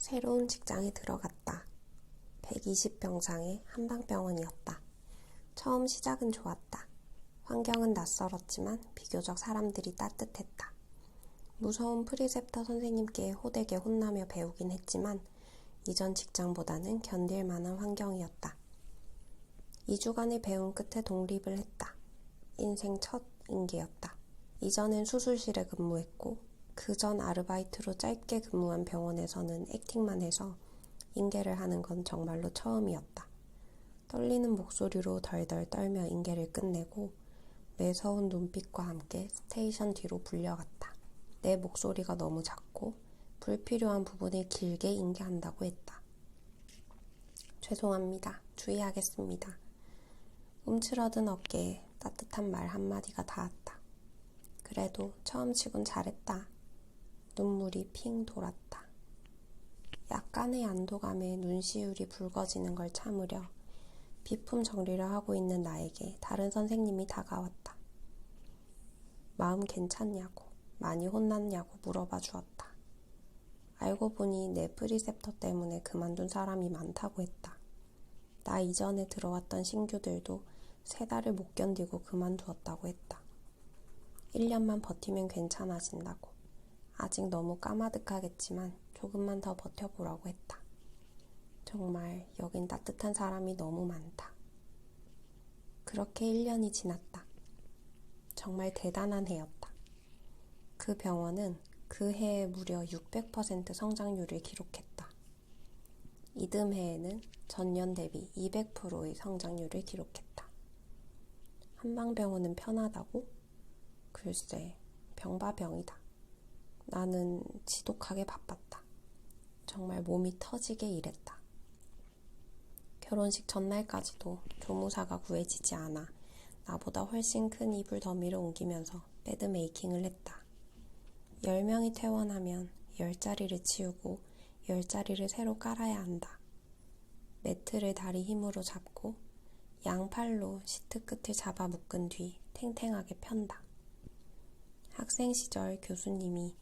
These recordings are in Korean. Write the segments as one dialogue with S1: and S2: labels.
S1: 새로운 직장에 들어갔다. 120병상의 한방병원이었다. 처음 시작은 좋았다. 환경은 낯설었지만 비교적 사람들이 따뜻했다. 무서운 프리셉터 선생님께 호되게 혼나며 배우긴 했지만 이전 직장보다는 견딜 만한 환경이었다. 2주간의 배움 끝에 독립을 했다. 인생 첫 인계였다. 이전엔 수술실에 근무했고 그 전 아르바이트로 짧게 근무한 병원에서는 액팅만 해서 인계를 하는 건 정말로 처음이었다. 떨리는 목소리로 덜덜 떨며 인계를 끝내고 매서운 눈빛과 함께 스테이션 뒤로 불려갔다. 내 목소리가 너무 작고 불필요한 부분을 길게 인계한다고 했다. 죄송합니다. 주의하겠습니다. 움츠러든 어깨에 따뜻한 말 한마디가 닿았다. 그래도 처음 치곤 잘했다. 눈물이 핑 돌았다. 약간의 안도감에 눈시울이 붉어지는 걸 참으려 비품 정리를 하고 있는 나에게 다른 선생님이 다가왔다. 마음 괜찮냐고, 많이 혼났냐고 물어봐 주었다. 알고 보니 내 프리셉터 때문에 그만둔 사람이 많다고 했다. 나 이전에 들어왔던 신규들도 3달을 못 견디고 그만두었다고 했다. 1년만 버티면 괜찮아진다고. 아직 너무 까마득하겠지만 조금만 더 버텨보라고 했다. 정말 여긴 따뜻한 사람이 너무 많다. 그렇게 1년이 지났다. 정말 대단한 해였다. 그 병원은 그 해에 무려 600% 성장률을 기록했다. 이듬해에는 전년 대비 200%의 성장률을 기록했다. 한방병원은 편하다고? 글쎄, 병바병이다. 나는 지독하게 바빴다. 정말 몸이 터지게 일했다. 결혼식 전날까지도 조무사가 구해지지 않아 나보다 훨씬 큰 이불 더미를 옮기면서 베드 메이킹을 했다. 10명이 퇴원하면 10자리를 치우고 10자리를 새로 깔아야 한다. 매트를 다리 힘으로 잡고 양팔로 시트 끝을 잡아 묶은 뒤 탱탱하게 편다. 학생 시절 교수님이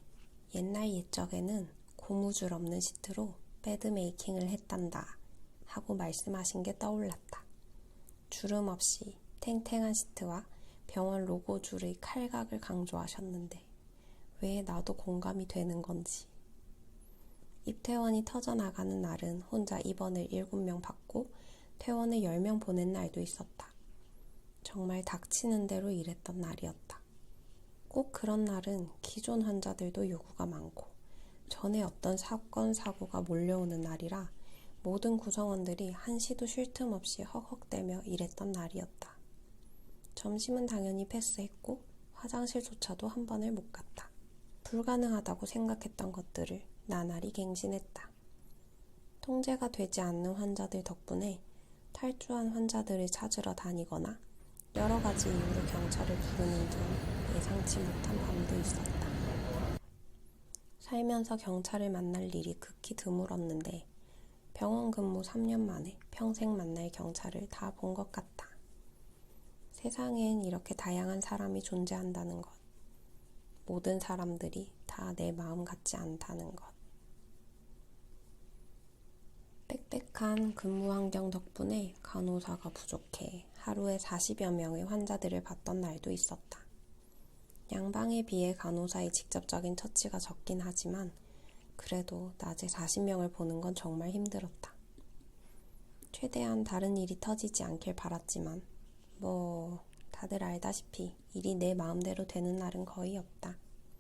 S1: 옛날 옛적에는 고무줄 없는 시트로 베드 메이킹을 했단다 하고 말씀하신 게 떠올랐다. 주름 없이 탱탱한 시트와 병원 로고 줄의 칼각을 강조하셨는데 왜 나도 공감이 되는 건지. 입퇴원이 터져나가는 날은 혼자 입원을 7명 받고 퇴원을 10명 보낸 날도 있었다. 정말 닥치는 대로 일했던 날이었다. 꼭 그런 날은 기존 환자들도 요구가 많고 전에 어떤 사건, 사고가 몰려오는 날이라 모든 구성원들이 한시도 쉴 틈 없이 헉헉대며 일했던 날이었다. 점심은 당연히 패스했고 화장실조차도 한 번을 못 갔다. 불가능하다고 생각했던 것들을 나날이 갱신했다. 통제가 되지 않는 환자들 덕분에 탈주한 환자들을 찾으러 다니거나 여러 가지 이유로 경찰을 부르는 등 예상치 못한 밤도 있었다. 살면서 경찰을 만날 일이 극히 드물었는데 병원 근무 3년 만에 평생 만날 경찰을 다 본 것 같다. 세상엔 이렇게 다양한 사람이 존재한다는 것. 모든 사람들이 다 내 마음 같지 않다는 것. 빽빽한 근무 환경 덕분에 간호사가 부족해 하루에 40여 명의 환자들을 봤던 날도 있었다. 양방에 비해 간호사의 직접적인 처치가 적긴 하지만 그래도 낮에 40명을 보는 건 정말 힘들었다. 최대한 다른 일이 터지지 않길 바랐지만 다들 알다시피 일이 내 마음대로 되는 날은 거의 없다.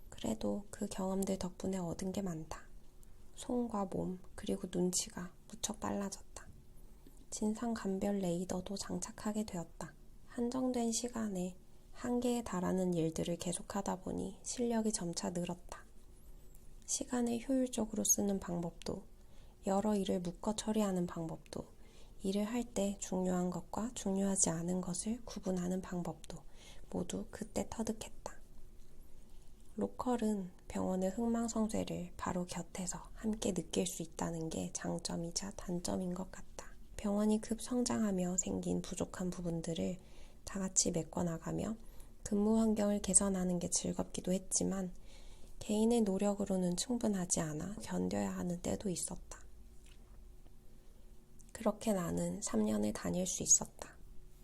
S1: 그래도 그 경험들 덕분에 얻은 게 많다. 손과 몸 그리고 눈치가 무척 빨라졌다. 진상감별 레이더도 장착하게 되었다. 한정된 시간에 한계에 달하는 일들을 계속하다 보니 실력이 점차 늘었다. 시간을 효율적으로 쓰는 방법도, 여러 일을 묶어 처리하는 방법도, 일을 할 때 중요한 것과 중요하지 않은 것을 구분하는 방법도 모두 그때 터득했다. 로컬은 병원의 흥망성쇠를 바로 곁에서 함께 느낄 수 있다는 게 장점이자 단점인 것 같다. 병원이 급성장하며 생긴 부족한 부분들을 다 같이 메꿔나가며 근무 환경을 개선하는 게 즐겁기도 했지만 개인의 노력으로는 충분하지 않아 견뎌야 하는 때도 있었다. 그렇게 나는 3년을 다닐 수 있었다.